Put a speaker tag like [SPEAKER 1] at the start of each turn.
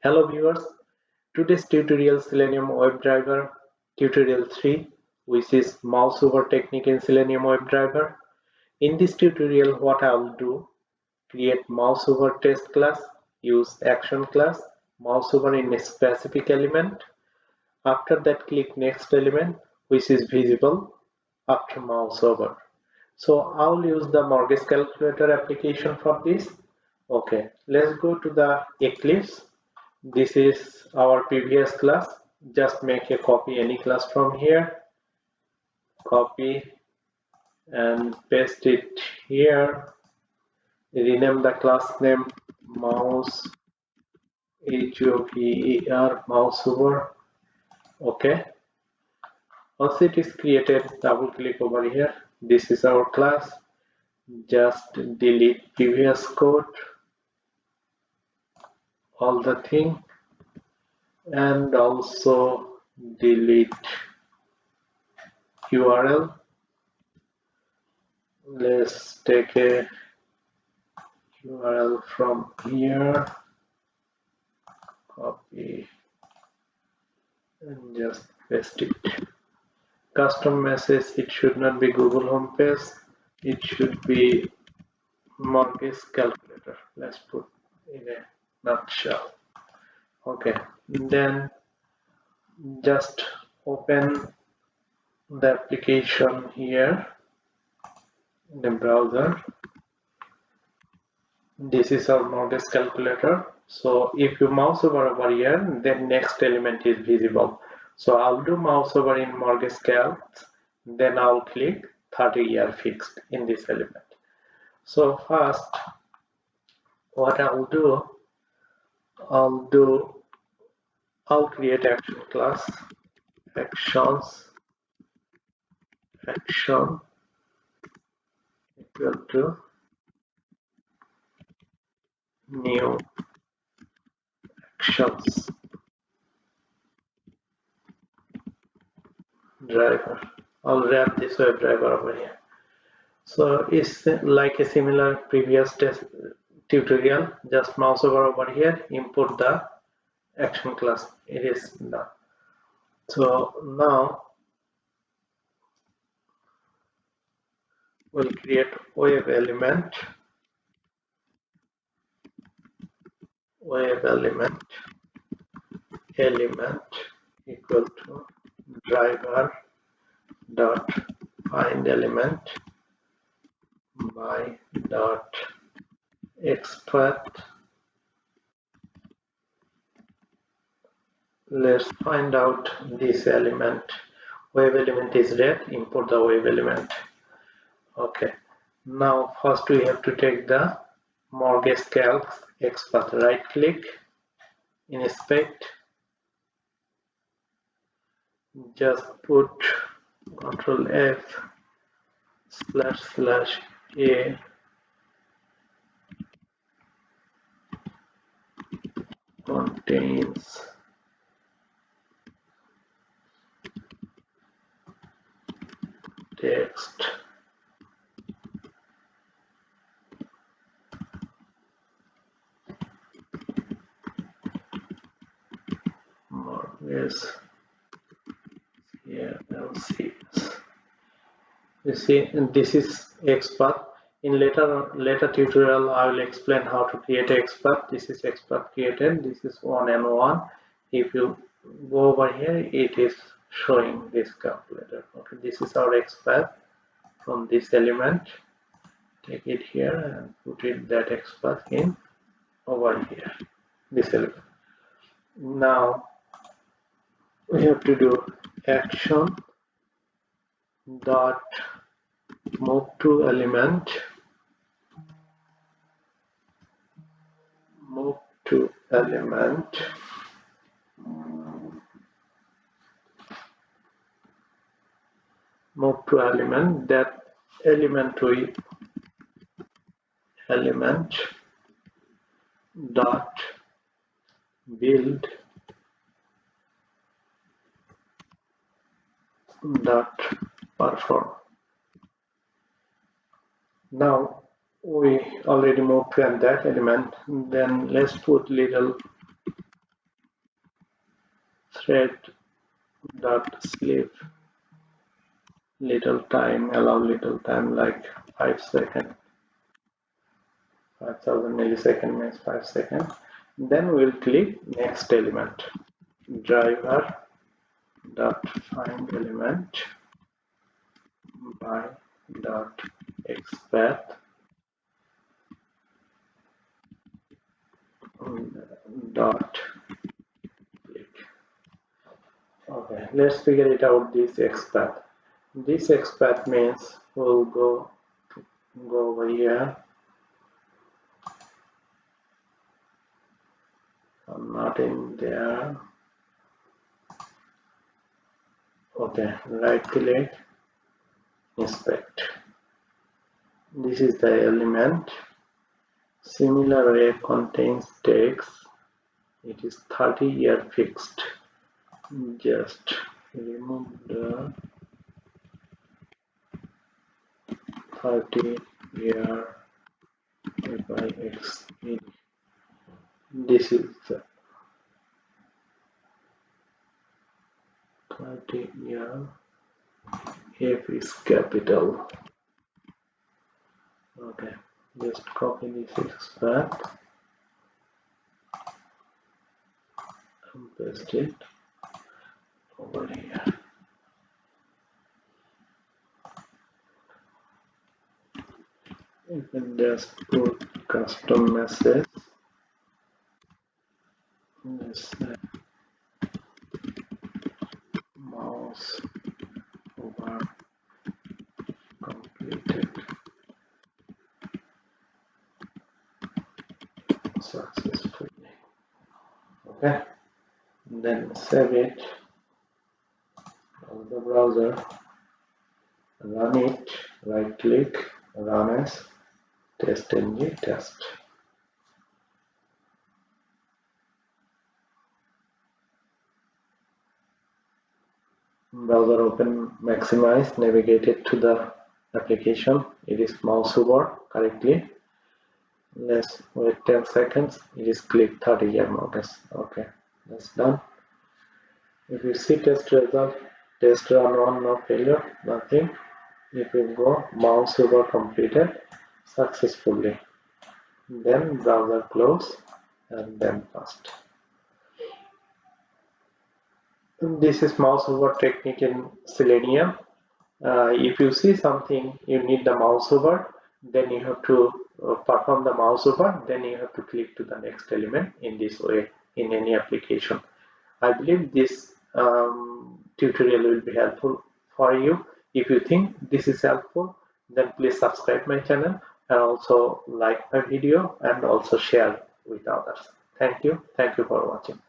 [SPEAKER 1] Hello viewers, today's tutorial Selenium WebDriver tutorial 3, which is mouse over technique in Selenium WebDriver. In this tutorial what I will do, create mouse over test class, use action class, mouse over in a specific element. After that click next element which is visible after mouse over. So I will use the mortgage calculator application for this. Okay, let's go to the Eclipse. This is our previous class. Just make a copy any class from here, copy and paste it here. Rename the class name mouse HOVER mouse over. Okay. Once it is created, double click over here. This is our class. Just delete previous code, all the thing, and also delete URL. Let's take a URL from here, copy and just paste it. Custom message, it should not be Google homepage, it should be mortgage calculator. Let's put in a nutshell. Okay, then just open the application here in the browser. This is our mortgage calculator. So if you mouse over here, then next element is visible. So I'll do mouse over in mortgage calc, then I'll click 30-year fixed in this element. So first, what I'll do, I'll create action class, actions, action equal to new actions driver. I'll wrap this web driver over here. So it's like a similar previous tutorial. Just mouse over here, import the action class. It is done. So now we'll create web element equal to driver dot find element by dot expert. Let's find out this element. Web element is red, import the web element. Okay, now first we have to take the mortgage calc expert, right click, inspect, just put Ctrl F //a contains text mortgage here LCS. You see, and this is expert. In later tutorial I will explain how to create expert. This is expert created. This is 1 and 1. If you go over here, it is showing this calculator. Okay, this is our expert from this element. Take it here and put it that expert in over here, this element. Now we have to do action dot move to element, move to element, that element with element dot build dot perform. Now we already moved to that element, then let's put little thread dot sleep little time, allow little time like 5 seconds. 5000 millisecond means 5 seconds. Then we'll click next element. Driver dot find element by dot xpath dot click. Okay, let's figure it out. This xpath. This xpath means we'll go over here. I'm not in there. Okay, right click, inspect. This is the element. Similar array contains text. It is 30-year fixed. Just remove the 30-year by x. This is the 30-year. F is capital. Okay, just copy this extract and paste it over here. You can just put custom message. Let's say mouse over completed successfully. Okay, then save it on the browser, run it, right click, run as test-ng test. Browser open, maximize, navigate it to the application. It is mouse over correctly. Let's wait 10 seconds. It is click 30-year notice. Okay, that's done. If you see test result, test run on, no failure, nothing. If you go mouse over completed successfully, then browser close and then fast. This is mouse over technique in Selenium. If you see something you need the mouse over, then you have to perform the mouse over, then you have to click to the next element in this way in any application. I believe this tutorial will be helpful for you. If you think this is helpful, then please subscribe my channel and also like my video and also share with others. Thank you for watching.